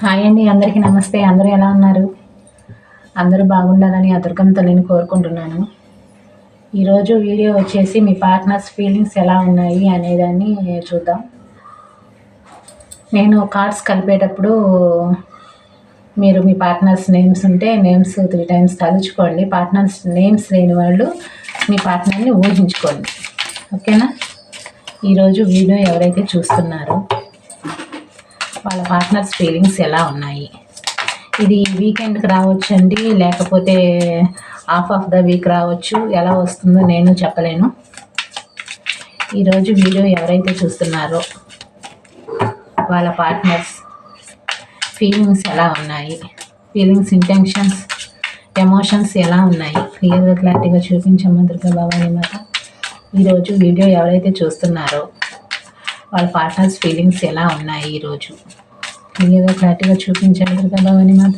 Hi అండి, అందరికీ నమస్తే. అందరూ ఎలా ఉన్నారు? అందరూ బాగుండాలని ఆ దుర్గమ్మ తల్లిని కోరుకుంటున్నాను. ఈరోజు వీడియో వచ్చేసి మీ పార్ట్నర్స్ ఫీలింగ్స్ ఎలా ఉన్నాయి అనేదాన్ని చూద్దాం. నేను కార్డ్స్ కలిపేటప్పుడు మీరు మీ పార్ట్నర్స్ నేమ్స్ ఉంటే నేమ్స్ 3 టైమ్స్ తలుచుకోండి. పార్ట్నర్స్ నేమ్స్ లేని వాళ్ళు మీ పార్ట్నర్ని ఊహించుకోండి. ఓకేనా? ఈరోజు వీడియో ఎవరైతే చూస్తున్నారో వాళ్ళ పార్ట్నర్స్ ఫీలింగ్స్ ఎలా ఉన్నాయి. ఇది వీకెండ్కి రావచ్చండి, లేకపోతే హాఫ్ ఆఫ్ ద వీక్ రావచ్చు. ఎలా వస్తుందో నేను చెప్పలేను. ఈరోజు వీడియో ఎవరైతే చూస్తున్నారో వాళ్ళ పార్ట్నర్స్ ఫీలింగ్స్ ఎలా ఉన్నాయి, ఫీలింగ్స్, ఇంటెన్షన్స్, ఎమోషన్స్ ఎలా ఉన్నాయి క్లియర్గా క్లారిటీగా చూపించమ్మా దుర్గా భవానీ మాత. ఈరోజు వీడియో ఎవరైతే చూస్తున్నారో వాళ్ళ పార్ట్నర్స్ ఫీలింగ్స్ ఎలా ఉన్నాయి ఈరోజు క్లియర్గా క్లారిటీగా చూపించండి దుర్గా భవానీ మాత.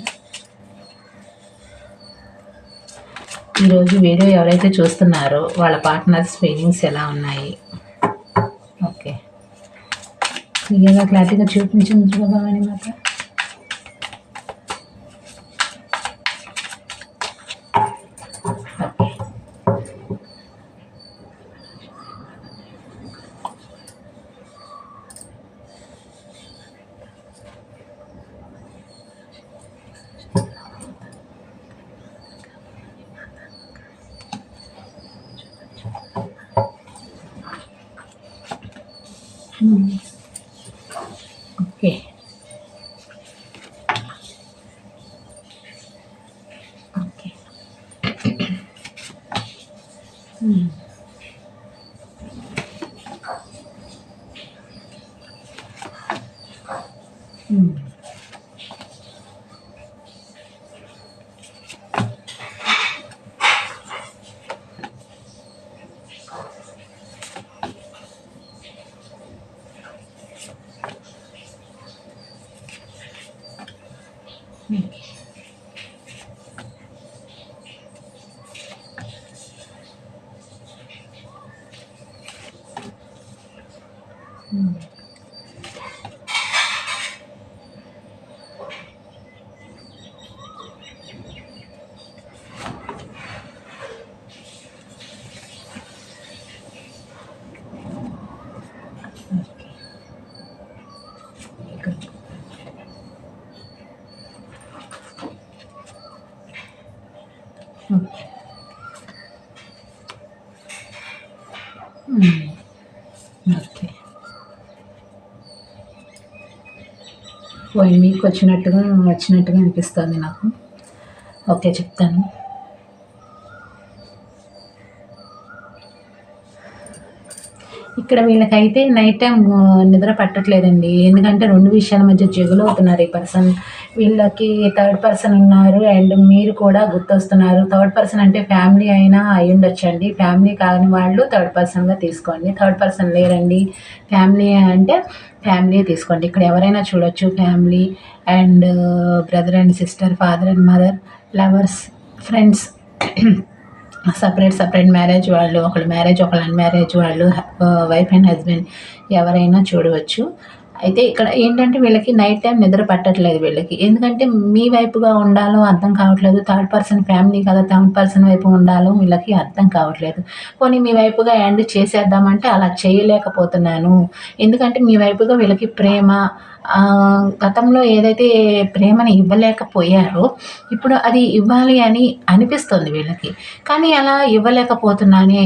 ఈరోజు వీడియో ఎవరైతే చూస్తున్నారో వాళ్ళ పార్ట్నర్స్ ఫీలింగ్స్ ఎలా ఉన్నాయి. ఓకే, క్లియర్గా క్లారిటీగా చూపించండి దుర్గా భవానీ మాత. Okay, okay. పోయి మీకు వచ్చినట్టుగా అనిపిస్తుంది నాకు. ఓకే, చెప్తాను. ఇక్కడ వీళ్ళకైతే నైట్ టైం నిద్ర పట్టట్లేదండి. ఎందుకంటే 2 విషయాల మధ్య జగులవుతున్నారు ఈ పర్సన్. వీళ్ళకి థర్డ్ పర్సన్ ఉన్నారు అండ్ మీరు కూడా గుర్తొస్తున్నారు. థర్డ్ పర్సన్ అంటే ఫ్యామిలీ అయినా అయ్యుండొచ్చండి. ఫ్యామిలీ కాని వాళ్ళు థర్డ్ పర్సన్గా తీసుకోండి. థర్డ్ పర్సన్ లేరండి, ఫ్యామిలీ అంటే ఫ్యామిలీ తీసుకోండి. ఇక్కడ ఎవరైనా చూడొచ్చు. Family and brother and sister, father and mother, lovers, friends, separate marriage వాళ్ళు, ఒకళ్ళు మ్యారేజ్ ఒకళ్ళు అన్మ్యారేజ్ వాళ్ళు, వైఫ్ అండ్ హస్బెండ్ ఎవరైనా చూడవచ్చు. అయితే ఇక్కడ ఏంటంటే వీళ్ళకి నైట్ టైం నిద్ర పట్టట్లేదు వీళ్ళకి. ఎందుకంటే మీ వైపుగా ఉండాలో అర్థం కావట్లేదు. థర్డ్ పర్సన్ ఫ్యామిలీ కదా, థర్డ్ పర్సన్ వైపు ఉండాలో వీళ్ళకి అర్థం కావట్లేదు. పోనీ మీ వైపుగా ఎండ్ చేసేద్దామంటే అలా చేయలేకపోతున్నాను. ఎందుకంటే మీ వైపుగా వీళ్ళకి ప్రేమ, గతంలో ఏదైతే ప్రేమని ఇవ్వలేకపోయారో ఇప్పుడు అది ఇవ్వాలి అని అనిపిస్తుంది వీళ్ళకి. కానీ అలా ఇవ్వలేకపోతున్నానే.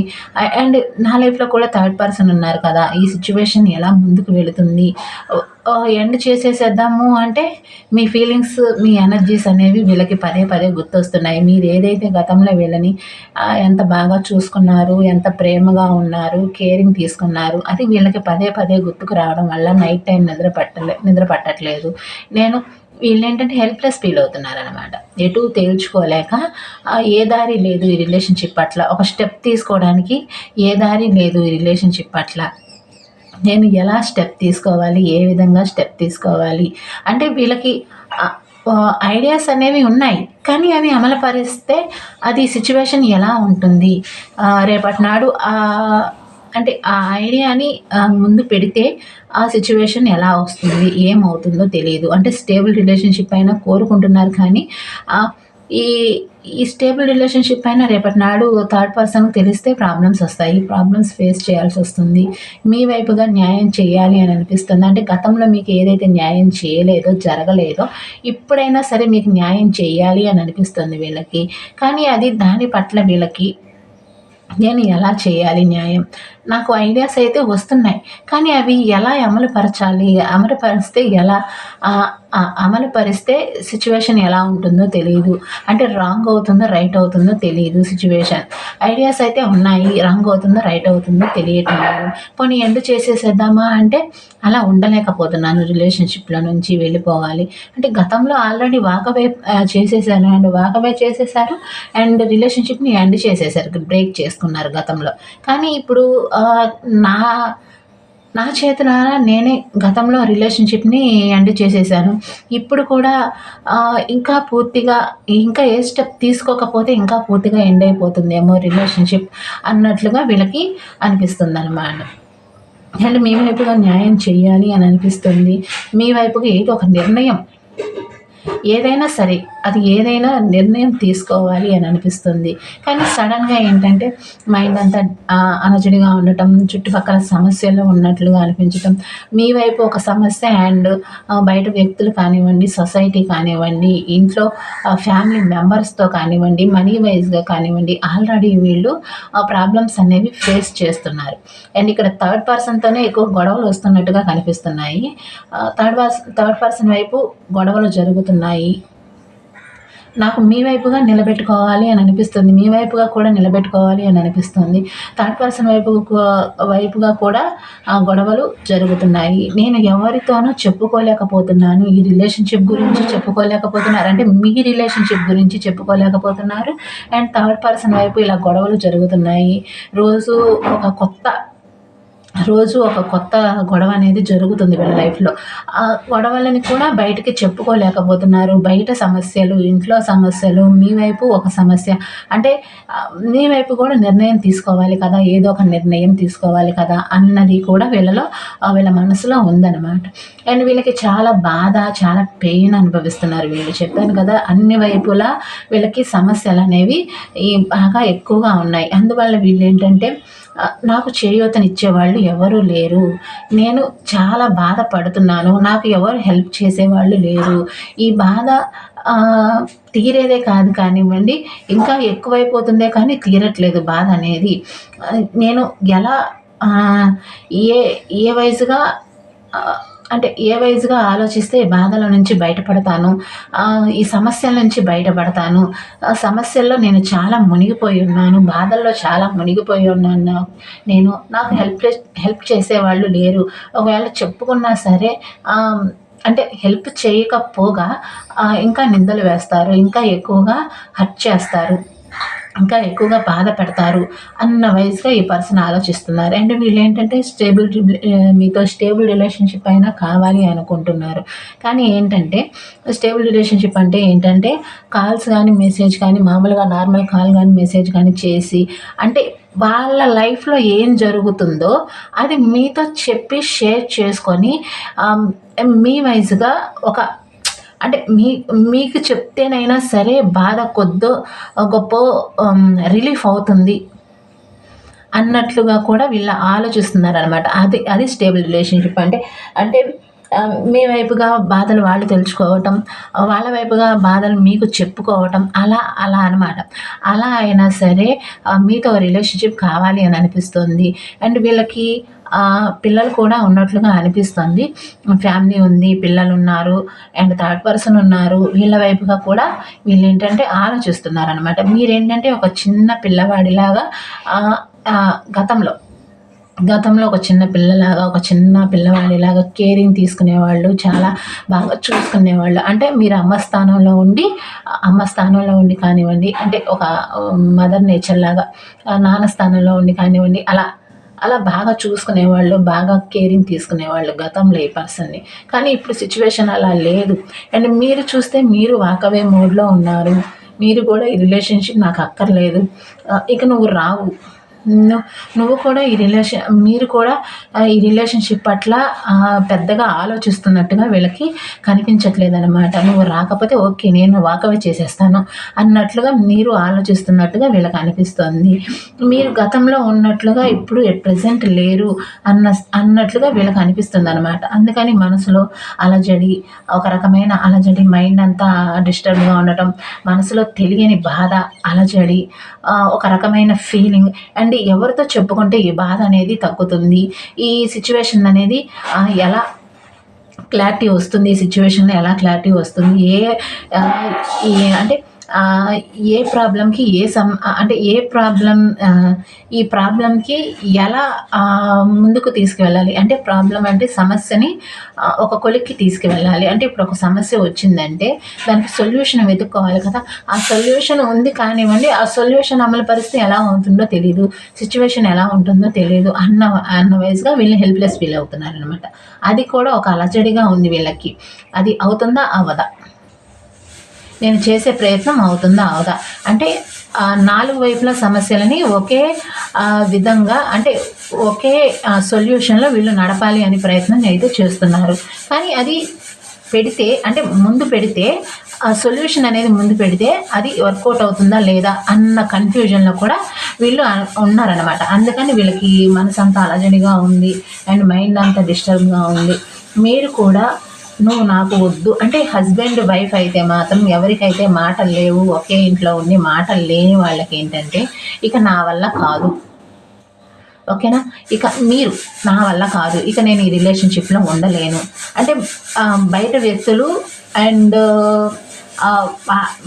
అండ్ నా లైఫ్లో కూడా థర్డ్ పర్సన్ ఉన్నారు కదా, ఈ సిచ్యువేషన్ ఎలా ముందుకు వెళుతుంది, ఎండ్ చేసేసేద్దాము అంటే మీ ఫీలింగ్స్, మీ ఎనర్జీస్ అనేవి వీళ్ళకి పదే గుర్తొస్తున్నాయి. మీరు ఏదైతే గతంలో వీళ్ళని ఎంత బాగా చూసుకున్నారు, ఎంత ప్రేమగా ఉన్నారు, కేరింగ్ తీసుకున్నారు, అది వీళ్ళకి పదే గుర్తుకు రావడం వల్ల నైట్ టైం నిద్ర పట్టట్లేదు. వీళ్ళేంటంటే హెల్ప్లెస్ ఫీల్ అవుతున్నారనమాట. ఎటు తేల్చుకోలేక ఏ దారి లేదు ఈ రిలేషన్షిప్ పట్ల. ఒక స్టెప్ తీసుకోవడానికి ఏ దారి లేదు ఈ రిలేషన్షిప్ పట్ల. నేను ఎలా స్టెప్ తీసుకోవాలి, ఏ విధంగా స్టెప్ తీసుకోవాలి అంటే వీళ్ళకి ఐడియాస్ అనేవి ఉన్నాయి. కానీ అవి అమలుపరిస్తే అది సిచ్యువేషన్ ఎలా ఉంటుంది, రేపటి నాడు అంటే ఆ ఐడియాని ముందు పెడితే ఆ సిట్యుయేషన్ ఎలా వస్తుంది, ఏమవుతుందో తెలీదు. అంటే స్టేబుల్ రిలేషన్‌షిప్ అయినా కోరుకుంటున్నారు కానీ ఆహ్, ఈ ఈ స్టేబుల్ రిలేషన్‌షిప్ అయినా రేపటి నాడు థర్డ్ పర్సన్‌కి తెలిస్తే ప్రాబ్లమ్స్ ఒస్తాయి. Problems face చేయాల్సొస్తుంది. మీ వైపుగా న్యాయం చేయాలి అని అనిపిస్తుంది. అంటే గతంలో మీకు ఏదైతే న్యాయం చేయలేదో, జరగలేదో ఇప్పుడైనా సరే మీకు న్యాయం చేయాలి అని అనిపిస్తుంది వీళ్ళకి. కానీ అది దాని పట్ల వీళ్ళకి నేను ఎలా చేయాలి న్యాయం? నాకు ఐడియాస్ అయితే వస్తున్నాయి. కానీ అవి ఎలా అమలు పరచాలి? అమలు పరిస్తే ఎలా అమలు పరిస్తే సిట్యుయేషన్ ఎలా ఉంటుందో తెలీదు. అంటే రాంగ్ అవుతుందో, రైట్ అవుతుందో తెలీదు సిట్యుయేషన్. ఐడియాస్ అయితే ఉన్నాయి. రాంగ్ అవుతుందో, రైట్ అవుతుందో తెలియటం లేదు. పోనీ ఎండ్ చేసేసేద్దామా అంటే అలా ఉండలేకపోతున్నాను. రిలేషన్‌షిప్‌లో నుంచి వెళ్ళిపోవాలి. అంటే గతంలో ఆల్రెడీ వాకవే చేసేసాను. వాకవే చేసేసారు. అండ్ రిలేషన్‌షిప్‌ని ఎండ్ చేసేసారు. బ్రేక్ చేసుకున్నారు గతంలో. కానీ ఇప్పుడు ఆహ్, నా నా చేతులారా నేనే గతంలో రిలేషన్‌షిప్‌ని ఎండ్ చేసేసాను. ఇప్పుడు కూడా ఇంకా పూర్తిగా ఇంకా ఏ స్టెప్ తీసుకోకపోతే ఇంకా పూర్తిగా ఎండ్ అయిపోతుందేమో రిలేషన్‌షిప్ అన్నట్లుగా వీళ్ళకి అనిపిస్తుందనమాట. అండ్ మీ వైపుగా న్యాయం చెయ్యాలి అని అనిపిస్తుంది. మీ వైపుగా ఏదో ఒక నిర్ణయం ఏదైనా సరే, అది ఏదైనా నిర్ణయం తీసుకోవాలి అని అనిపిస్తుంది. కానీ సడెన్‌గా ఏంటంటే మైండ్ అంతా అలజడిగా ఉండటం, చుట్టుపక్కల సమస్యలు ఉన్నట్లుగా అనిపించటం, మీ వైపు ఒక సమస్య అండ్ బయట వ్యక్తులు కానివ్వండి, సొసైటీ కానివ్వండి, ఇంట్లో ఫ్యామిలీ మెంబర్స్‌తో కానివ్వండి, మనీ వైస్‌గా కానివ్వండి, ఆల్రెడీ వీళ్ళు ప్రాబ్లమ్స్ అనేవి ఫేస్ చేస్తున్నారు. అండ్ ఇక్కడ థర్డ్ పర్సన్‌తోనే ఎక్కువ గొడవలు వస్తున్నట్టుగా కనిపిస్తున్నాయి. థర్డ్ పర్సన్ వైపు గొడవలు జరుగుతున్నాయి. నాకు మీ వైపుగా నిలబెట్టుకోవాలి అని అనిపిస్తుంది. మీ వైపుగా కూడా నిలబెట్టుకోవాలి అని అనిపిస్తుంది. థర్డ్ పర్సన్ వైపుగా కూడా గొడవలు జరుగుతున్నాయి. నేను ఎవరితోనూ చెప్పుకోలేకపోతున్నాను. ఈ రిలేషన్‌షిప్ గురించి చెప్పుకోలేకపోతున్నారు. అంటే మీ రిలేషన్‌షిప్ గురించి చెప్పుకోలేకపోతున్నారు. అండ్ థర్డ్ పర్సన్ వైపు ఇలా గొడవలు జరుగుతున్నాయి. రోజు ఒక కొత్త రోజు ఒక కొత్త గొడవ అనేది జరుగుతుంది వీళ్ళ లైఫ్‌లో. ఆ గొడవలని కూడా బయటికి చెప్పుకోలేకపోతున్నారు. బయట సమస్యలు, ఇంట్లో సమస్యలు, మీ వైపు ఒక సమస్య. అంటే మీ వైపు కూడా నిర్ణయం తీసుకోవాలి కదా! ఏదో ఒక నిర్ణయం తీసుకోవాలి కదా! అన్నది కూడా వీళ్ళ మనసులో ఉందనమాట. అండ్ వీళ్ళకి చాలా బాధ, చాలా పెయిన్ అనుభవిస్తున్నారు వీళ్ళు. చెప్పాను కదా! అన్ని వైపులా వీళ్ళకి సమస్యలనేవి బాగా ఎక్కువగా ఉన్నాయి. అందువల్ల వీళ్ళేంటంటే నాకు చేయూతనిచ్చేవాళ్ళు ఎవరూ లేరు. నేను చాలా బాధపడుతున్నాను. నాకు ఎవరు హెల్ప్ చేసేవాళ్ళు లేరు. ఈ బాధ తీరేదే కాదు కానివ్వండి, ఇంకా ఎక్కువైపోతుందే కానీ తీరట్లేదు బాధనేది. నేను ఎలా ఆహ్, ఏ ఏ వయసుగా ఆహ్, అంటే ఏ వైస్‌గా ఆలోచిస్తే ఈ బాధల నుంచి బయటపడతాను. ఈ సమస్యల నుంచి బయటపడతాను. సమస్యల్లో నేను చాలా మునిగిపోయి ఉన్నాను. బాధల్లో చాలా మునిగిపోయి ఉన్నాను. నాకు హెల్ప్ చేసేవాళ్ళు లేరు. ఒకవేళ చెప్పుకున్నా సరే ఆహ్, అంటే హెల్ప్ చేయకపోగా ఇంకా నిందలు వేస్తారు. ఇంకా ఎక్కువగా హర్ట్ చేస్తారు. ఇంకా ఎక్కువగా బాధ పెడతారు అన్న వయసులో ఈ పర్సన్ ఆలోచిస్తున్నారు. అండ్ వీళ్ళేంటంటే మీతో స్టేబుల్ రిలేషన్‌షిప్ అయినా కావాలి అనుకుంటున్నారు. కానీ ఏంటంటే స్టేబుల్ రిలేషన్‌షిప్ అంటే ఏంటంటే కాల్స్ గానీ, మెసేజ్ కానీ మామూలుగా నార్మల్ కాల్ గానీ, మెసేజ్ గానీ చేసి అంటే వాళ్ళ లైఫ్‌లో ఏం జరుగుతుందో అది మీతో చెప్పి షేర్ చేసుకొని ఆహ్, మీ వైస్‌గా ఒక అంటే మీకు చెప్తేనైనా సరే బాధ కొద్దో గొప్పో రిలీఫ్ అవుతుంది అన్నట్లుగా కూడా వీళ్ళు ఆలోచిస్తున్నారనమాట. అది స్టేబుల్ రిలేషన్‌షిప్ అంటే. అంటే మీ వైపుగా బాధలు వాళ్ళు తెలుసుకోవటం, వాళ్ళ వైపుగా బాధలు మీకు చెప్పుకోవటం అలా అనమాట. అలా అయినా సరే మీతో రిలేషన్‌షిప్ కావాలి అని అనిపిస్తుంది. అండ్ వీళ్ళకి పిల్లలు కూడా ఉన్నట్లుగా అనిపిస్తుంది. ఫ్యామిలీ ఉంది, పిల్లలున్నారు అండ్ థర్డ్ పర్సన్ ఉన్నారు. వీళ్ళ వైపుగా కూడా వీళ్ళేంటంటే ఆలోచిస్తున్నారనమాట. మీరేంటంటే ఒక చిన్న పిల్లవాడిలాగా ఆహ్, ఆహ్, గతంలో ఒక చిన్న పిల్లలాగా, ఒక చిన్న పిల్లవాడిలాగా కేరింగ్ తీసుకునేవాళ్ళు, చాలా బాగా చూసుకునేవాళ్ళు. అంటే మీరు అమ్మ స్థానంలో ఉండి కానివ్వండి, అంటే ఒక మదర్ నేచర్‌లాగా నాన్న స్థానంలో ఉండి కానివ్వండి, అలా బాగా చూసుకునేవాళ్ళు, బాగా కేరింగ్ తీసుకునేవాళ్ళు గతంలో ఈ పర్సన్‌ని. కానీ ఇప్పుడు సిట్యుయేషన్ అలా లేదు. అండ్ మీరు చూస్తే మీరు వాకవే మోడ్‌లో ఉన్నారు. మీరు కూడా ఈ రిలేషన్‌షిప్ నాకు అక్కర్లేదు. ఇక నువ్వు రావు. ను నువ్వు కూడా మీరు కూడా ఈ రిలేషన్‌షిప్ పట్ల పెద్దగా ఆలోచిస్తున్నట్టుగా వీళ్ళకి కనిపించట్లేదనమాట. నువ్వు రాకపోతే ఓకే. నేను వాకవే చేసేస్తాను అన్నట్లుగా మీరు ఆలోచిస్తున్నట్టుగా వీళ్ళకి అనిపిస్తోంది. మీరు గతంలో ఉన్నట్లుగా ఇప్పుడు ఎట్ ప్రెజెంట్ లేరు అన్నట్లుగా వీళ్ళకి అనిపిస్తుందనమాట. అందుకని మనసులో అలజడి, ఒక రకమైన అలజడి, మైండ్ అంతా డిస్టర్బ్‌గా ఉండటం, మనసులో తెలియని బాధ, అలజడి, ఒక రకమైన ఫీలింగ్ అండ్ ఎవరితో చెప్పుకుంటే ఈ బాధ అనేది తగ్గుతుంది. ఈ సిట్యుయేషన్ అనేది ఎలా క్లారిటీ వస్తుంది, ఈ సిట్యుయేషన్‌లో ఎలా క్లారిటీ వస్తుంది, ఆహ్, ఈ అంటే ఏ ప్రాబ్లమ్‌కి అంటే ఏ ప్రాబ్లమ్ ఈ ప్రాబ్లమ్‌కి ఎలా ముందుకు తీసుకువెళ్ళాలి. అంటే ప్రాబ్లమ్ అంటే సమస్యని ఒక కొలిక్కి తీసుకువెళ్ళాలి. అంటే ఇప్పుడు ఒక సమస్య వచ్చిందంటే దానికి సొల్యూషన్ వెతుక్కోవాలి కదా! ఆ సొల్యూషన్ ఉంది కానివ్వండి, ఆ సొల్యూషన్ అమలు పరిస్థితి ఎలా ఉంటుందో తెలీదు. సిట్యుయేషన్ ఎలా ఉంటుందో తెలీదు అన్న వైస్‌గా వీళ్ళు హెల్ప్‌లెస్ ఫీల్ అవుతున్నారనమాట. అది కూడా ఒక అలజడిగా ఉంది వీళ్ళకి. అది అవుతుందా? అవ్వదా? నేను చేసే ప్రయత్నం అవుతుందా? అవదా? అంటే 4 వైపుల సమస్యలని ఒకే విధంగా అంటే ఒకే సొల్యూషన్‌లో వీళ్ళు నడపాలి అనే ప్రయత్నం అయితే చేస్తున్నారు. కానీ అది ముందు పెడితే ఆ సొల్యూషన్ అనేది ముందు పెడితే అది వర్కౌట్ అవుతుందా? లేదా? అన్న కన్‌ఫ్యూజన్‌లో కూడా వీళ్ళు ఉన్నారనమాట. అందుకని వీళ్ళకి మనసంతా అలజడిగా ఉంది అండ్ మైండ్ అంతా డిస్టర్బ్‌గా ఉంది. మీరు కూడా నువ్వు నాకు వద్దు అంటే హస్బెండ్, వైఫ్ అయితే మాత్రం ఎవరికైతే మాటలు లేవు, ఒకే ఇంట్లో ఉండి మాటలు లేని వాళ్ళకేంటంటే ఇక నా వల్ల కాదు. ఓకేనా? ఇక మీరు నా వల్ల కాదు. ఇక నేను ఈ రిలేషన్‌షిప్‌లో ఉండలేను. అంటే బయట వ్యక్తులు అండ్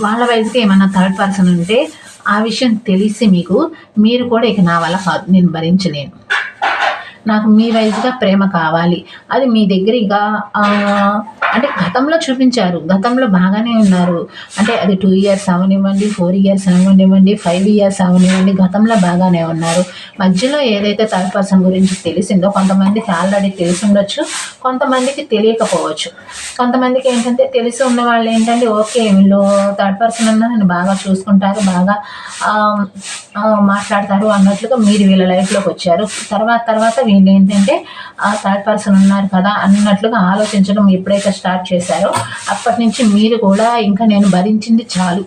వాళ్ళ వైపుకి ఏమన్నా థర్డ్ పర్సన్ ఉంటే ఆ విషయం తెలిసి మీరు కూడా ఇక నా వల్ల కాదు. నేను భరించలేను. నాకు మీ వైస్‌గా ప్రేమ కావాలి. అది మీ దగ్గర ఇక అంటే గతంలో చూపించారు. గతంలో బాగానే ఉన్నారు. అంటే అది 2 ఇయర్స్ అవ్వనివ్వండి, 4 ఇయర్స్ అవ్వనివ్వండి, 5 ఇయర్స్ అవ్వనివ్వండి, గతంలో బాగానే ఉన్నారు. మధ్యలో ఏదైతే థర్డ్ పర్సన్ గురించి తెలిసిందో కొంతమందికి ఆల్రెడీ తెలిసుండొచ్చు. కొంతమందికి తెలియకపోవచ్చు. కొంతమందికి ఏంటంటే తెలిసి ఉన్న వాళ్ళేంటంటే ఓకే. వీళ్ళు థర్డ్ పర్సన్ అన్నా నన్ను బాగా చూసుకుంటారు, బాగా మాట్లాడతారు అన్నట్లుగా మీరు వీళ్ళ లైఫ్‌లోకొచ్చారు. తర్వాత వీళ్ళేంటంటే థర్డ్ పర్సన్ ఉన్నారు కదా అన్నట్లుగా ఆలోచించడం ఎప్పుడైతే స్టార్ట్ చేశారో అప్పటినుంచి మీరు కూడా ఇంకా నేను భరించింది చాలు.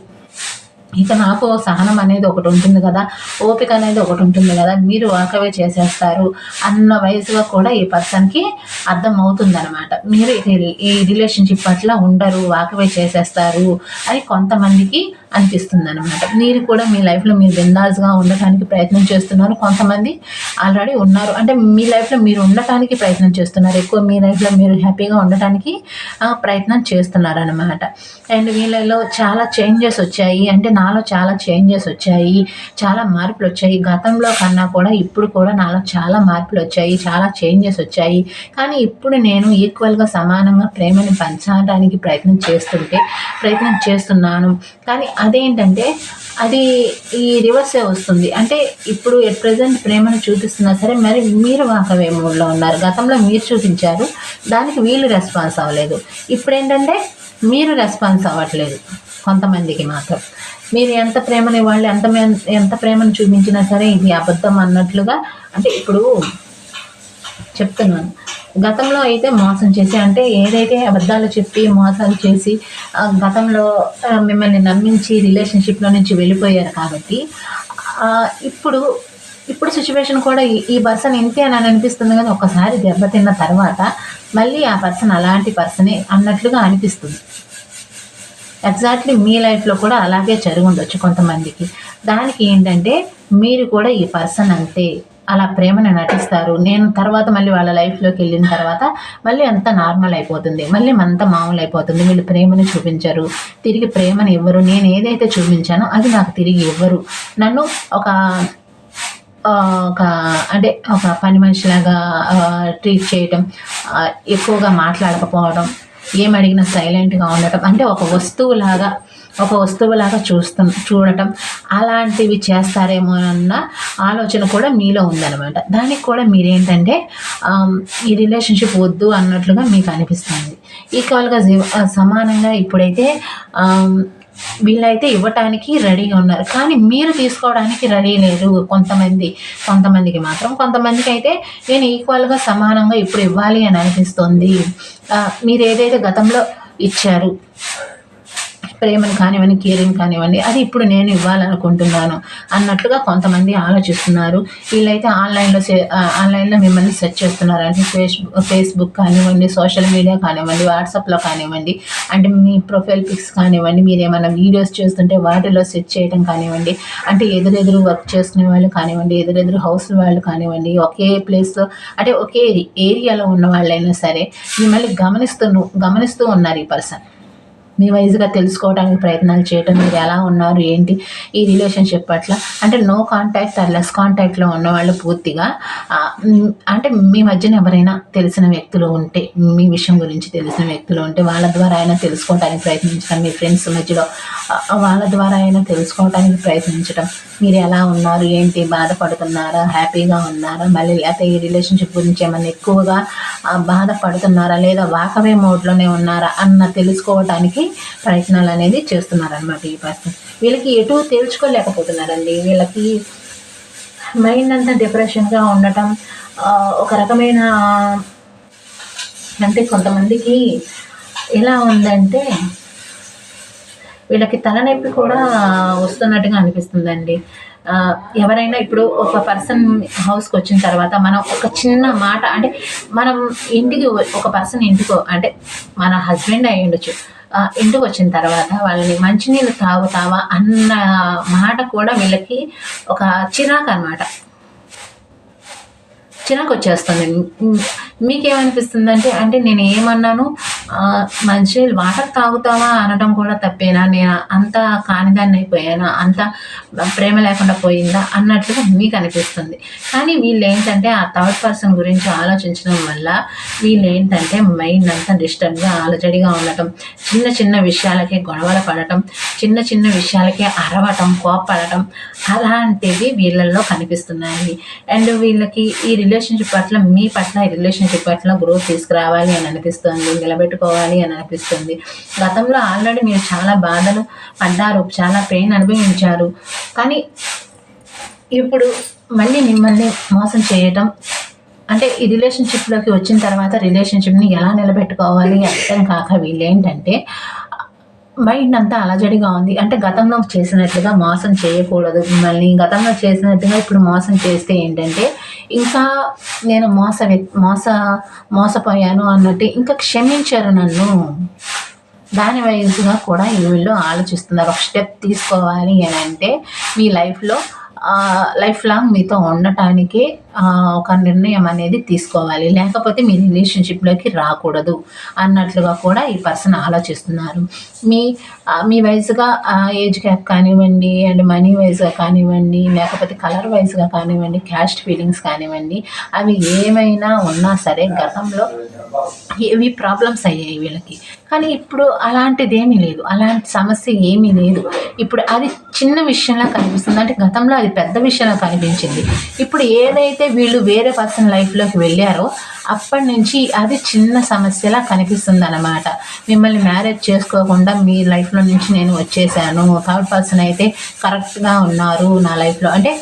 ఇక నాకు సహనం అనేది ఒకటి ఉంటుంది కదా, ఓపిక అనేది ఒకటి ఉంటుంది కదా, మీరు వాకవే చేసేస్తారు అన్న వయసుగా కూడా ఈ పర్సన్‌కి అర్థమవుతుందనమాట. మీరు ఈ రిలేషన్‌షిప్ పట్ల ఉండరు, వాకవే చేసేస్తారు అని కొంతమందికి అనిపిస్తుందనమాట. మీరు కూడా మీ లైఫ్‌లో మీరు బిందాస్‌గా ఉండటానికి ప్రయత్నం చేస్తున్నారు. కొంతమంది ఆల్రెడీ ఉన్నారు. అంటే మీ లైఫ్‌లో మీరు ఉండటానికి ప్రయత్నం చేస్తున్నారు. ఎక్కువ మీ లైఫ్‌లో మీరు హ్యాపీగా ఉండటానికి ప్రయత్నం చేస్తున్నారనమాట. అండ్ వీళ్ళలో చాలా చేంజెస్ వచ్చాయి. అంటే నాలో చాలా చేంజెస్ వచ్చాయి. చాలా మార్పులొచ్చాయి. గతంలో కన్నా కూడా ఇప్పుడు కూడా నాలో చాలా మార్పులొచ్చాయి. చాలా చేంజెస్ వచ్చాయి. కానీ ఇప్పుడు నేను ఈక్వల్‌గా సమానంగా ప్రేమని పంచడానికి ప్రయత్నం చేస్తున్నాను. కానీ అదేంటంటే అది ఈ రివర్సే వస్తుంది. అంటే ఇప్పుడు ఎట్ ప్రెజెంట్ ప్రేమను చూపిస్తున్నా సరే మరి మీరు వాకవే మూడ్‌లో ఉన్నారు. గతంలో మీరు చూపించారు. దానికి వీళ్ళు రెస్పాన్స్ అవ్వలేదు. ఇప్పుడేంటంటే మీరు రెస్పాన్స్ అవ్వట్లేదు కొంతమందికి మాత్రం. మీరు ఎంత ప్రేమను చూపించినా సరే ఇది అబద్ధం అన్నట్లుగా అంటే ఇప్పుడు చెప్తున్నాను. గతంలో అయితే మోసం చేసి అంటే ఏదైతే అబద్ధాలు చెప్పి, మోసాలు చేసి గతంలో మిమ్మల్ని నమ్మించి రిలేషన్‌షిప్‌లో నుంచి వెళ్ళిపోయారు కాబట్టి ఇప్పుడు సిట్యుయేషన్ కూడా ఈ పర్సన్ ఇంతే అని అనిపిస్తుంది గానీ ఒక్కసారి దెబ్బతిన్న తర్వాత మళ్ళీ ఆ పర్సన్ అలాంటి పర్సనే అన్నట్లుగా అనిపిస్తుంది. ఎగ్జాక్ట్‌లీ మీ లైఫ్‌లో కూడా అలాగే జరిగుండొచ్చు కొంతమందికి. దానికి ఏంటంటే మీరు కూడా ఈ పర్సన్ అంతే. అలా ప్రేమను నటిస్తారు. నేను తర్వాత మళ్ళీ వాళ్ళ లైఫ్‌లోకెళ్ళిన తర్వాత మళ్ళీ అంతా నార్మల్ అయిపోతుంది. మళ్ళీ అంతా మామూలయిపోతుంది. వీళ్ళు ప్రేమను చూపించరు. తిరిగి ప్రేమను ఇవ్వరు. నేను ఏదైతే చూపించానో అది నాకు తిరిగి ఇవ్వరు. నన్ను ఒక ఒక అంటే ఒక పని మనిషిలాగా ట్రీట్ చేయటం, ఎక్కువగా మాట్లాడకపోవడం, ఏమడిగినా సైలెంట్‌గా ఉండటం. అంటే ఒక వస్తువులాగా చూడటం అలాంటివి చేస్తారేమో అన్న ఆలోచన కూడా మీలో ఉందనమాట. దానికి కూడా మీరేంటంటే ఈ రిలేషన్‌షిప్ వద్దు అన్నట్లుగా మీకు అనిపిస్తుంది. ఈక్వల్‌గా సమానంగా ఇప్పుడైతే వీళ్ళైతే ఇవ్వటానికి రెడీగా ఉన్నారు. కానీ మీరు తీసుకోవడానికి రెడీ లేరు కొంతమంది. కొంతమందికి మాత్రం. కొంతమందికి అయితే నేను ఈక్వల్‌గా సమానంగా ఇప్పుడు ఇవ్వాలి అని అనిపిస్తుంది. మీరేదైతే గతంలో ఇచ్చారు ప్రేమను కానివ్వండి, కేరింగ్ కానివ్వండి, అది ఇప్పుడు నేను ఇవ్వాలనుకుంటున్నాను అన్నట్లుగా కొంతమంది ఆలోచిస్తున్నారు. వీళ్ళైతే ఆన్‌లైన్‌లో మిమ్మల్ని సెర్చ్ చేస్తున్నారు. అంటే ఫేస్‌బుక్ కానివ్వండి, సోషల్ మీడియా కానివ్వండి, వాట్సాప్‌లో కానివ్వండి, అంటే మీ ప్రొఫైల్ పిక్స్ కానివ్వండి, మీరేమన్నా వీడియోస్ చేస్తుంటే వాటిలో సెర్చ్ చేయడం కానివ్వండి, అంటే ఎదురెదురు వర్క్ చేసుకునే వాళ్ళు కానివ్వండి, ఎదురెదురు హౌస్‌ల వాళ్ళు కానివ్వండి, ఒకే ప్లేస్‌లో అంటే ఒకే ఏరియాలో ఉన్న వాళ్ళైనా సరే మిమ్మల్ని గమనిస్తూ ఉన్నారు ఈ పర్సన్. మీ వైస్‌గా తెలుసుకోవడానికి ప్రయత్నాలు చేయటం, మీరు ఎలా ఉన్నారు, ఏంటి, ఈ రిలేషన్‌షిప్ పట్ల అంటే నో కాంటాక్ట్ ఆర్ లెస్ కాంటాక్ట్‌లో ఉన్నవాళ్ళు పూర్తిగా అంటే మీ మధ్యన ఎవరైనా తెలిసిన వ్యక్తులు ఉంటే, మీ విషయం గురించి తెలిసిన వ్యక్తులు ఉంటే వాళ్ళ ద్వారా అయినా తెలుసుకోవటానికి ప్రయత్నించడం, మీ ఫ్రెండ్స్ మధ్యలో వాళ్ళ ద్వారా అయినా తెలుసుకోవటానికి ప్రయత్నించటం. మీరు ఎలా ఉన్నారు, ఏంటి, బాధపడుతున్నారా, హ్యాపీగా ఉన్నారా, మళ్ళీ లేకపోతే ఈ రిలేషన్‌షిప్ గురించి ఏమన్నా ఎక్కువగా బాధపడుతున్నారా, లేదా వాకవే మోడ్‌లోనే ఉన్నారా అన్న తెలుసుకోవటానికి ప్రయత్నాలనేది చేస్తున్నారనమాట ఈ పర్సన్. వీళ్ళకి ఎటూ తేల్చుకోలేకపోతున్నారండి. వీళ్ళకి మైండ్ అంతా డిప్రెషన్‌గా ఉండటం, ఒక రకమైన అంటే కొంతమందికి ఎలా ఉందంటే వీళ్ళకి తలనొప్పి కూడా వస్తున్నట్టుగా అనిపిస్తుందండి. ఎవరైనా ఇప్పుడు ఒక పర్సన్ హౌస్‌కొచ్చిన తర్వాత మనం ఒక చిన్న మాట అంటే మనం ఒక పర్సన్ అంటే మన హస్బెండ్ అయ్యుండొచ్చు. ఇంటికొచ్చిన తర్వాత వాళ్ళని మంచినీళ్ళు తాగుతావా అన్న మాట కూడా వీళ్ళకి ఒక చిరాకనమాట. చిరాకొచ్చేస్తుంది. మీకేమనిపిస్తుందంటే, అంటే నేనేమన్నాను, మంచినీళ్ళు వాటర్ తాగుతావా అనడం కూడా తప్పేనా? నేను అంత కానిదాన్నయిపోయానా? అంత ప్రేమ లేకుండా పోయిందా? అన్నట్లుగా మీకనిపిస్తుంది. కానీ వీళ్ళేంటంటే, ఆ థర్డ్ పర్సన్ గురించి ఆలోచించడం వల్ల వీళ్ళేంటంటే, మైండ్ అంతా డిస్టర్బ్‌గా, అలజడిగా ఉండటం, చిన్న చిన్న విషయాలకే గొడవలు పడటం, చిన్న చిన్న విషయాలకే అరవటం, కోప్పడటం అలాంటివి వీళ్ళల్లో కనిపిస్తున్నాయి. అండ్ వీళ్ళకి ఈ రిలేషన్‌షిప్ పట్ల, మీ పట్ల ఈ రిలేషన్‌షిప్ పట్ల గ్రోత్ తీసుకురావాలి అని అనిపిస్తుంది. నిలబెట్టుకోవాలి అని అనిపిస్తుంది. గతంలో ఆల్రెడీ మీరు చాలా బాధలు పడ్డారు. చాలా పెయిన్ అనుభవించారు. కానీ ఇప్పుడు మళ్ళీ మిమ్మల్ని మోసం చేయటం అంటే ఈ రిలేషన్‌షిప్‌లోకి వచ్చిన తర్వాత రిలేషన్‌షిప్‌ని ఎలా నిలబెట్టుకోవాలి అర్థం కాక వీళ్ళేంటంటే మైండ్ అంతా అలజడిగా ఉంది. అంటే గతంలో చేసినట్లుగా మోసం చేయకూడదు మిమ్మల్ని. గతంలో చేసినట్టుగా ఇప్పుడు మోసం చేస్తే ఏంటంటే, ఇంకా నేను మోసపోయాను అన్నట్టు ఇంకా క్షమించరు నన్ను. దాని వైస్‌గా కూడా వీళ్ళు ఆలోచిస్తున్నారు. ఒక స్టెప్ తీసుకోవాలి అనంటే మీ లైఫ్ లాంగ్ మీతో ఉండటానికి ఒక నిర్ణయం అనేది తీసుకోవాలి. లేకపోతే మీ రిలేషన్‌షిప్‌లోకి రాకూడదు అన్నట్లుగా కూడా ఈ పర్సన్ ఆలోచిస్తున్నారు. మీ వయసుగా ఏజ్ గ్యాప్ కానివ్వండి, అండ్ మనీ వైస్‌గా కానివ్వండి, లేకపోతే కలర్ వైస్‌గా కానివ్వండి, క్యాస్ట్ ఫీలింగ్స్ కానివ్వండి, అవి ఏమైనా ఉన్నా సరే గతంలో ఇవి ప్రాబ్లమ్స్ అయ్యాయి వీళ్ళకి. కానీ ఇప్పుడు అలాంటిదేమీ లేదు. అలాంటి సమస్య ఏమీ లేదు. ఇప్పుడు అది చిన్న విషయంలా కనిపిస్తుంది. అంటే గతంలో అది పెద్ద విషయంలా కనిపించింది. ఇప్పుడు ఏదైతే వీళ్ళు వేరే పర్సన్ లైఫ్‌లోకి వెళ్ళారో అప్పటి నుంచి అది చిన్న సమస్యలా కనిపిస్తుందనమాట. మిమ్మల్ని మ్యారేజ్ చేసుకోకుండా మీ లైఫ్‌లో నుంచి నేను వచ్చేసాను. థర్డ్ పర్సన్ అయితే కరెక్ట్‌గా ఉన్నారు నా లైఫ్‌లో. అంటే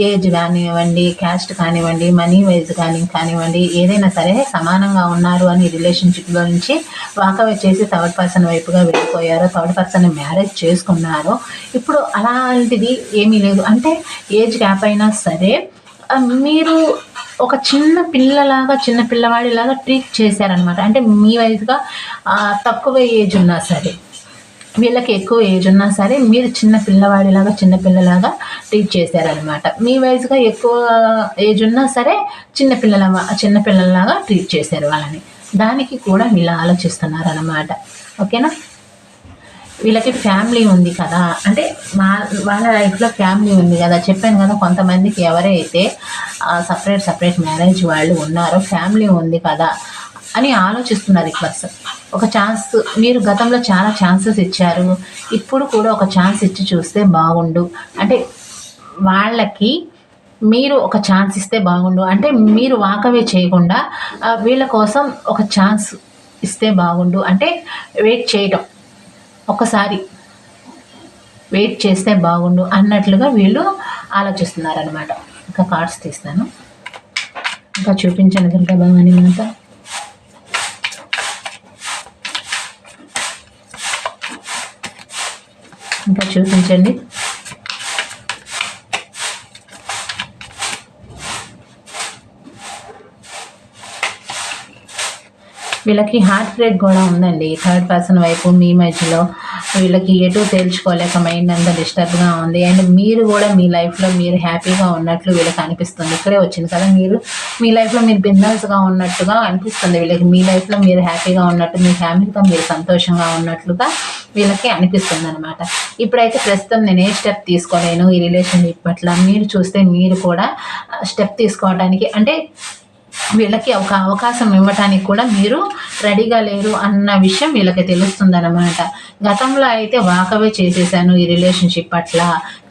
ఏజ్ కానివ్వండి, క్యాస్ట్ కానివ్వండి, మనీ వైజ్ కానివ్వండి, ఏదైనా సరే సమానంగా ఉన్నారు అని రిలేషన్‌షిప్‌లో నుంచి వాకవే చేసి థర్డ్ పర్సన్ వైపుగా వెళ్ళిపోయారు. థర్డ్ పర్సన్‌ని మ్యారేజ్ చేసుకున్నారు. ఇప్పుడు అలాంటిది ఏమీ లేదు. అంటే ఏజ్ గ్యాప్ అయినా సరే మీరు ఒక చిన్న పిల్లవాడిలాగా ట్రీట్ చేశారనమాట. అంటే మీ వయసుగా తక్కువ ఏజ్ ఉన్నా సరే, వీళ్ళకి ఎక్కువ ఏజ్ ఉన్నా సరే మీరు చిన్న పిల్లలాగా ట్రీట్ చేశారనమాట. మీ వయసుగా ఎక్కువ ఏజ్ ఉన్నా సరే చిన్నపిల్లలాగా ట్రీట్ చేశారు వాళ్ళని. దానికి కూడా వీళ్ళు ఆలోచిస్తున్నారనమాట. ఓకేనా? వీళ్ళకి ఫ్యామిలీ ఉంది కదా, అంటే వాళ్ళ లైఫ్‌లో ఫ్యామిలీ ఉంది కదా. చెప్పాను కదా, కొంతమందికి ఎవరైతే సెపరేట్ మ్యారేజ్ వాళ్ళు ఉన్నారో ఫ్యామిలీ ఉంది కదా అని ఆలోచిస్తున్నారు ఈ పర్సన్. ఒక ఛాన్స్ మీరు గతంలో చాలా ఛాన్సెస్ ఇచ్చారు. ఇప్పుడు కూడా ఒక ఛాన్స్ ఇచ్చి చూస్తే బాగుండు. అంటే వాళ్ళకి మీరు ఒక ఛాన్స్ ఇస్తే బాగుండు. అంటే మీరు వాకవే చేయకుండా వీళ్ళ కోసం ఒక ఛాన్స్ ఇస్తే బాగుండు. అంటే వెయిట్ చేయటం. ఒకసారి వెయిట్ చేస్తే బాగుండు అన్నట్లుగా వీళ్ళు ఆలోచిస్తున్నారనమాట. ఇంకా కార్డ్స్ తీస్తాను, ఇంకా చూపించండి దుర్గా భవాని మాత. ఇంకా చూపించండి. వీళ్ళకి హార్ట్ బ్రేక్ కూడా ఉందండి. థర్డ్ పర్సన్ వైపు మీ మధ్యలో వీళ్ళకి ఎటు తేల్చుకోలేక మైండ్ అంతా డిస్టర్బ్గా ఉంది. అండ్ మీరు కూడా మీ లైఫ్లో మీరు హ్యాపీగా ఉన్నట్లు వీళ్ళకి అనిపిస్తుంది. ఇక్కడే వచ్చింది కదా, మీరు మీ లైఫ్లో మీరు బిందాస్గా ఉన్నట్టుగా అనిపిస్తుంది వీళ్ళకి. మీ లైఫ్లో మీరు హ్యాపీగా ఉన్నట్టు, మీ ఫ్యామిలీతో మీరు సంతోషంగా ఉన్నట్లుగా వీళ్ళకి అనిపిస్తుంది అనమాట. ఇప్పుడైతే ప్రస్తుతం నేను ఏ స్టెప్ తీసుకోలేను ఈ రిలేషన్షిప్ పట్ల. మీరు చూస్తే మీరు కూడా స్టెప్ తీసుకోవడానికి అంటే వీళ్ళకి ఒక అవకాశం ఇవ్వటానికి కూడా మీరు రెడీగా లేరు అన్న విషయం వీళ్ళకి తెలుస్తుందన్నమాట. గతంలో అయితే వాకవే చేసేసాను ఈ రిలేషన్షిప్ పట్ల,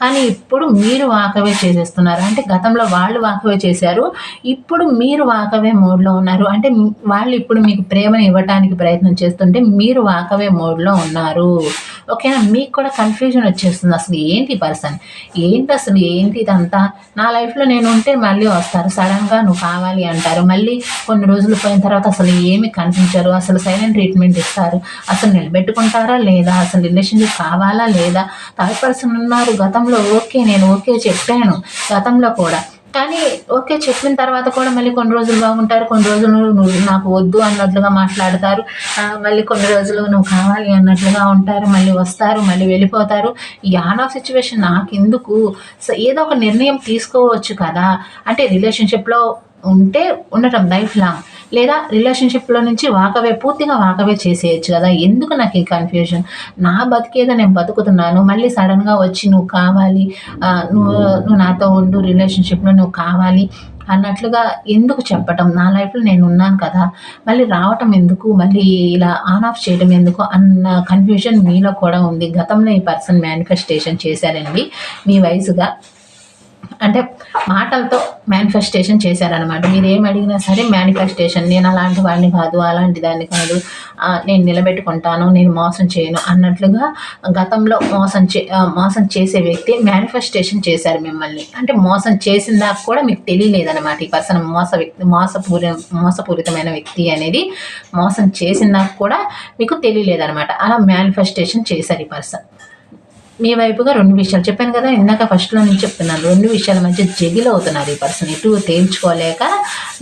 కానీ ఇప్పుడు మీరు వాకవే చేసేస్తున్నారు. అంటే గతంలో వాళ్ళు వాకవే చేశారు, ఇప్పుడు మీరు వాకవే మోడ్లో ఉన్నారు. అంటే వాళ్ళు ఇప్పుడు మీకు ప్రేమను ఇవ్వటానికి ప్రయత్నం చేస్తుంటే మీరు వాకవే మోడ్లో ఉన్నారు. ఓకేనా? మీకు కూడా కన్ఫ్యూజన్ వచ్చేస్తుంది, అసలు ఏంటి పర్సన్, ఏంటి అసలు ఏంటి ఇదంతా, నా లైఫ్లో నేను ఉంటే మళ్ళీ వస్తారు, సడన్గా నువ్వు కావాలి అంటారు, మళ్ళీ కొన్ని రోజులు పోయిన తర్వాత అసలు ఏమి కనిపించరు, అసలు సైలెంట్ ట్రీట్మెంట్ ఇస్తారు, అసలు నిలబెట్టుకుంటారా లేదా, అసలు రిలేషన్షిప్ కావాలా లేదా. థర్డ్ పర్సన్ ఉన్నారు గతంలో, ఓకే నేను ఓకే చెప్పాను గతంలో కూడా, కానీ ఓకే చెప్పిన తర్వాత కూడా మళ్ళీ కొన్ని రోజులు బాగుంటారు, కొన్ని రోజులు నువ్వు నాకు వద్దు అన్నట్లుగా మాట్లాడతారు, మళ్ళీ కొన్ని రోజులు నువ్వు కావాలి అన్నట్లుగా ఉంటారు, మళ్ళీ వస్తారు, మళ్ళీ వెళ్ళిపోతారు. ఈ ఆన్ ఆఫ్ సిచ్యువేషన్ నాకెందుకు, ఏదో ఒక నిర్ణయం తీసుకోవచ్చు కదా. అంటే రిలేషన్షిప్లో ఉంటే ఉండటం లైఫ్ లాంగ్, లేదా రిలేషన్షిప్లో నుంచి వాకవే, పూర్తిగా వాకవే చేసేయచ్చు కదా. ఎందుకు నాకు ఈ కన్ఫ్యూజన్, నా బతికేదో నేను బతుకుతున్నాను, మళ్ళీ సడన్గా వచ్చి నువ్వు కావాలి, నువ్వు నాతో ఉండు, రిలేషన్షిప్లో నువ్వు కావాలి అన్నట్లుగా ఎందుకు చెప్పటం, నా లైఫ్లో నేను ఉన్నాను కదా, మళ్ళీ రావటం ఎందుకు, మళ్ళీ ఇలా ఆన్ ఆఫ్ చేయడం ఎందుకు అన్న కన్ఫ్యూజన్ మీలో కూడా ఉంది. గతంలో ఈ పర్సన్ మేనిఫెస్టేషన్ చేశారండి మీ వయసుగా, అంటే మాటలతో మేనిఫెస్టేషన్ చేశారనమాట. మీరు ఏం అడిగినా సరే మేనిఫెస్టేషన్, నేను అలాంటి వాడిని కాదు, అలాంటి దాన్ని కాదు, నేను నిలబెట్టుకుంటాను, నేను మోసం చేయను అన్నట్లుగా గతంలో మోసం చేసే వ్యక్తి మేనిఫెస్టేషన్ చేశారు మిమ్మల్ని. అంటే మోసం చేసిన దాకా కూడా మీకు తెలియలేదన్నమాట ఈ పర్సన్ మోసపూరితమైన వ్యక్తి అనేది మోసం చేసిన దాకా కూడా మీకు తెలియలేదన్నమాట. అలా మేనిఫెస్టేషన్ చేశారు ఈ పర్సన్ మీ వైపుగా. రెండు విషయాలు చెప్పాను కదా ఇందాక ఫస్ట్లో నేను చెప్తున్నాను, రెండు విషయాల మధ్య జగిల్ అవుతున్నారు ఈ పర్సన్. ఎటు తేల్చుకోలేక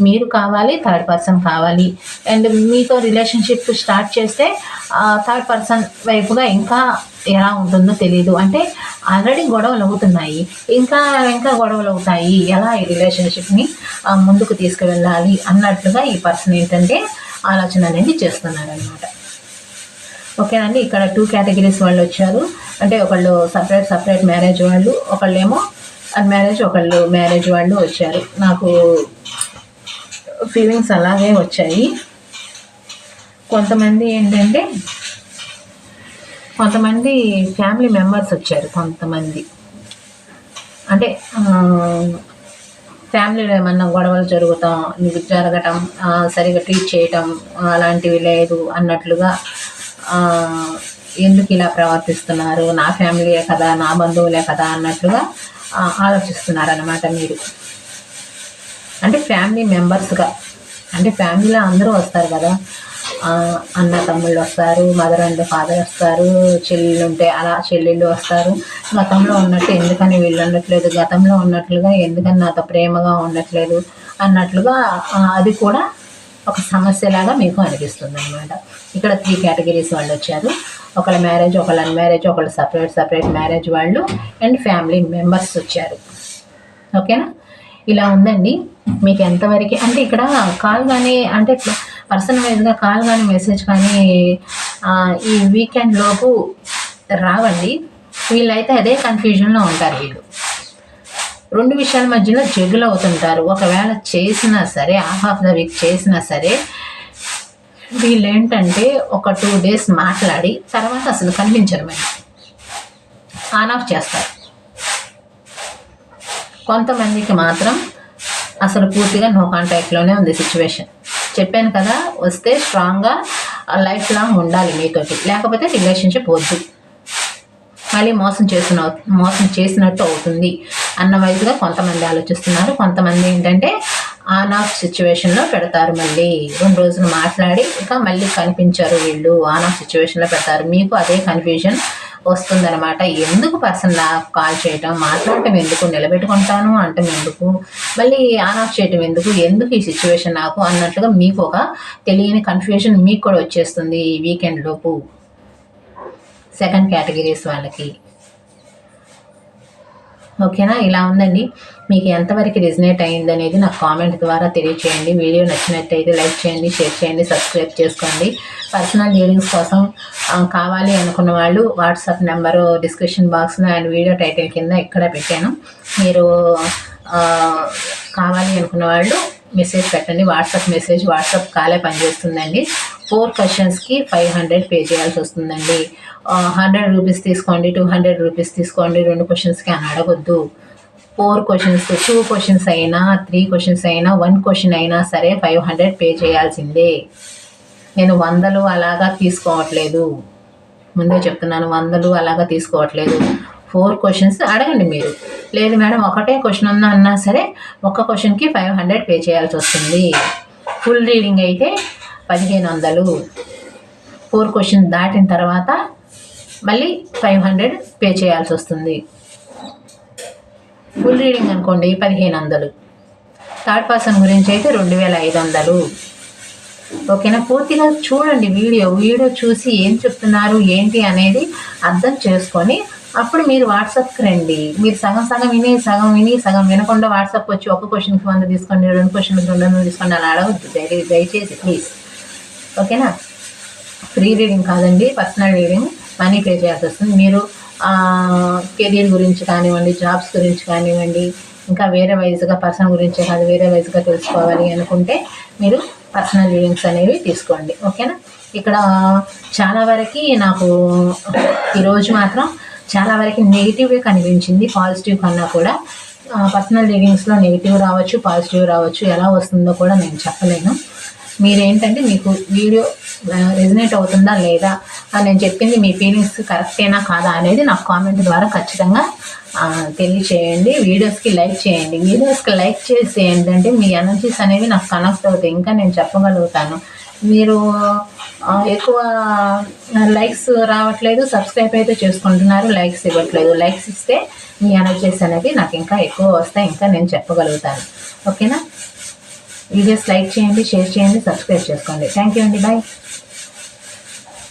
మీరు కావాలి, థర్డ్ పర్సన్ కావాలి, అండ్ మీతో రిలేషన్షిప్ స్టార్ట్ చేస్తే థర్డ్ పర్సన్ వైపుగా ఇంకా ఎలా ఉంటుందో తెలియదు. అంటే ఆల్రెడీ గొడవలు అవుతున్నాయి, ఇంకా ఇంకా గొడవలు అవుతాయి, ఎలా ఈ రిలేషన్షిప్ని ముందుకు తీసుకువెళ్ళాలి అన్నట్లుగా ఈ పర్సన్ ఏంటంటే ఆలోచన అనేది చేస్తున్నారనమాట. ఓకేనండి. ఇక్కడ 2 కేటగిరీస్ వాళ్ళు వచ్చారు. అంటే ఒకళ్ళు సపరేట్ మ్యారేజ్ వాళ్ళు, ఒకళ్ళేమో అన్మ్యారేజ్, ఒకళ్ళు మ్యారేజ్ వాళ్ళు వచ్చారు. నాకు ఫీలింగ్స్ అలాగే వచ్చాయి. కొంతమంది ఏంటంటే కొంతమంది ఫ్యామిలీ మెంబర్స్ వచ్చారు. కొంతమంది అంటే ఫ్యామిలీలో ఏమన్నా గొడవలు జరగటం, సరిగా ట్రీట్ చేయటం అలాంటివి లేదు అన్నట్లుగా, ఎందుకు ఇలా ప్రవర్తిస్తున్నారు, నా ఫ్యామిలీయే కదా, నా బంధువులే కదా అన్నట్లుగా ఆలోచిస్తున్నారనమాట మీరు. అంటే ఫ్యామిలీ మెంబర్స్గా, అంటే ఫ్యామిలీలో అందరూ వస్తారు కదా, అన్న తమ్ముళ్ళు వస్తారు, మదర్ అండ్ ఫాదర్ వస్తారు, చెల్లెళ్ళు ఉంటే అలా చెల్లెళ్ళు వస్తారు. గతంలో ఉన్నట్టు ఎందుకని వీళ్ళు ఉండట్లేదు, గతంలో ఉన్నట్లుగా ఎందుకని నాతో ప్రేమగా ఉండట్లేదు అన్నట్లుగా అది కూడా ఒక సమస్యలాగా మీకు అనిపిస్తుంది అనమాట. ఇక్కడ 3 కేటగిరీస్ వాళ్ళు వచ్చారు. ఒకళ్ళ మ్యారేజ్, ఒకళ్ళ అన్మ్యారేజ్, ఒకళ్ళు సపరేట్ మ్యారేజ్ వాళ్ళు, అండ్ ఫ్యామిలీ మెంబర్స్ వచ్చారు. ఓకేనా? ఇలా ఉందండి. మీకు ఎంతవరకు అంటే ఇక్కడ కాల్ కానీ, అంటే పర్సనల్ వైజ్గా కాల్ కానీ మెసేజ్ కానీ ఈ వీకెండ్ లోపు రావండి. వీళ్ళైతే అదే కన్ఫ్యూజన్లో ఉంటారు. వీళ్ళు 2 విషయాల మధ్యలో జగులు అవుతుంటారు. ఒకవేళ చేసినా సరే, హాఫ్ ద వీక్ చేసినా సరే, వీళ్ళు ఏంటంటే ఒక 2 days మాట్లాడి తర్వాత అసలు కనిపించరు, మేము ఆన్ ఆఫ్ చేస్తారు. కొంతమందికి మాత్రం అసలు పూర్తిగా నో కాంటాక్ట్లోనే ఉంది సిచ్యువేషన్. చెప్పాను కదా, వస్తే స్ట్రాంగ్గా లైఫ్ లాంగ్ ఉండాలి మీతోటి, లేకపోతే రిలేషన్షిప్ వద్దు. మళ్ళీ మోసం చేసినట్టు అవుతుంది అన్న వైపుగా కొంతమంది ఆలోచిస్తున్నారు. కొంతమంది ఏంటంటే ఆన్ ఆఫ్ సిచ్యువేషన్లో పెడతారు. మళ్ళీ 2 రోజులు మాట్లాడి ఇంకా మళ్ళీ కనిపించారు వీళ్ళు, ఆన్ ఆఫ్ సిచ్యువేషన్లో పెడతారు. మీకు అదే కన్ఫ్యూజన్ వస్తుందన్నమాట. ఎందుకు పర్సన్ నాకు కాల్ చేయటం, మాట్లాడటం ఎందుకు, నిలబెట్టుకుంటాను అంటం ఎందుకు, మళ్ళీ ఆన్ ఆఫ్ చేయటం ఎందుకు ఈ సిచ్యువేషన్ నాకు అన్నట్లుగా మీకు ఒక తెలియని కన్ఫ్యూజన్ మీకు కూడా వచ్చేస్తుంది ఈ వీకెండ్ లోపు. సెకండ్ కేటగిరీస్ వాళ్ళకి ఓకేనా. ఇలా ఉందండి. మీకు ఎంతవరకు రిజనేట్ అయింది అనేది నాకు కామెంట్ ద్వారా తెలియచేయండి. వీడియో నచ్చినట్టయితే లైక్ చేయండి, షేర్ చేయండి, సబ్స్క్రైబ్ చేసుకోండి. పర్సనల్ రీడింగ్స్ కోసం కావాలి అనుకున్న వాళ్ళు వాట్సాప్ నెంబరు డిస్క్రిప్షన్ బాక్స్లో అండ్ వీడియో టైటిల్ కింద ఇక్కడ పెట్టాను. మీరు కావాలి అనుకున్న వాళ్ళు మెసేజ్ పెట్టండి. వాట్సాప్ కాలే పనిచేస్తుందండి. 4 క్వశ్చన్స్కి 500 పే చేయాల్సి వస్తుందండి. 100 రూపీస్ తీసుకోండి, 200 రూపీస్ తీసుకోండి, 2 క్వశ్చన్స్కి అని అడగొద్దు. 4 క్వశ్చన్స్, 2 క్వశ్చన్స్ అయినా, 3 క్వశ్చన్స్ అయినా, 1 క్వశ్చన్ అయినా సరే 500 పే చేయాల్సిందే. నేను 100 అలాగా తీసుకోవట్లేదు, ముందే చెప్తున్నాను, 100 అలాగా తీసుకోవట్లేదు. 4 క్వశ్చన్స్ అడగండి మీరు. లేదు మేడం ఒకటే క్వశ్చన్ అన్నా సరే 1 క్వశ్చన్కి 500 పే చేయాల్సి వస్తుంది. ఫుల్ రీడింగ్ అయితే 1500. 4 క్వశ్చన్ దాటిన తర్వాత మళ్ళీ 500 పే చేయాల్సి వస్తుంది. ఫుల్ రీడింగ్ అనుకోండి 1500. థర్డ్ పర్సన్ గురించి అయితే 2500. ఓకేనా. పూర్తిగా చూడండి వీడియో చూసి ఏం చెప్తున్నారు ఏంటి అనేది అర్థం చేసుకొని అప్పుడు మీరు వాట్సాప్కి రండి. మీరు సగం విని సగం వినకుండా వాట్సాప్ వచ్చి 1 క్వశ్చన్కి 100 తీసుకోండి, 2 క్వశ్చన్కి 200 తీసుకోండి అలా అడగద్దు దయచేసి ప్లీజ్. ఓకేనా. ఫ్రీ రీడింగ్ కాదండి, పర్సనల్ రీడింగ్. మనీ పే చేయాల్సి వస్తుంది. మీరు కెరీర్ గురించి కానివ్వండి, జాబ్స్ గురించి కానివ్వండి, ఇంకా వేరే వైజ్గా పర్సన్ గురించే కాదు వేరే వైజ్గా తెలుసుకోవాలి అనుకుంటే మీరు పర్సనల్ రీడింగ్స్ అనేవి తీసుకోండి. ఓకేనా. ఇక్కడ చాలా వరకు నాకు ఈరోజు మాత్రం చాలా వరకు నెగిటివ్గా కనిపించింది, పాజిటివ్ కన్నా కూడా. పర్సనల్ రీడింగ్స్లో నెగిటివ్ రావచ్చు, పాజిటివ్ రావచ్చు, ఎలా వస్తుందో కూడా నేను చెప్పలేను. మీరేంటంటే మీకు వీడియో రెజనేట్ అవుతుందా లేదా, నేను చెప్పింది మీ ఫీలింగ్స్ కరెక్టేనా కాదా అనేది నాకు కామెంట్ ద్వారా ఖచ్చితంగా తెలియచేయండి. వీడియోస్కి లైక్ చేయండి. వీడియోస్కి లైక్ చేసి ఏంటంటే మీ ఎనర్జీస్ అనేవి నాకు కనెక్ట్ అవుతాయి, ఇంకా నేను చెప్పగలుగుతాను. మీరు ఎక్కువ లైక్స్ రావట్లేదు, సబ్స్క్రైబ్ అయితే చేసుకుంటున్నారు, లైక్స్ ఇవ్వట్లేదు. లైక్స్ ఇస్తే మీ ఎనర్జీస్ అనేవి నాకు ఇంకా ఎక్కువ వస్తాయి, ఇంకా నేను చెప్పగలుగుతాను. ఓకేనా. వీడియోస్ లైక్ చేయండి, షేర్ చేయండి, సబ్స్క్రైబ్ చేసుకోండి. థ్యాంక్ యూ అండి. బాయ్.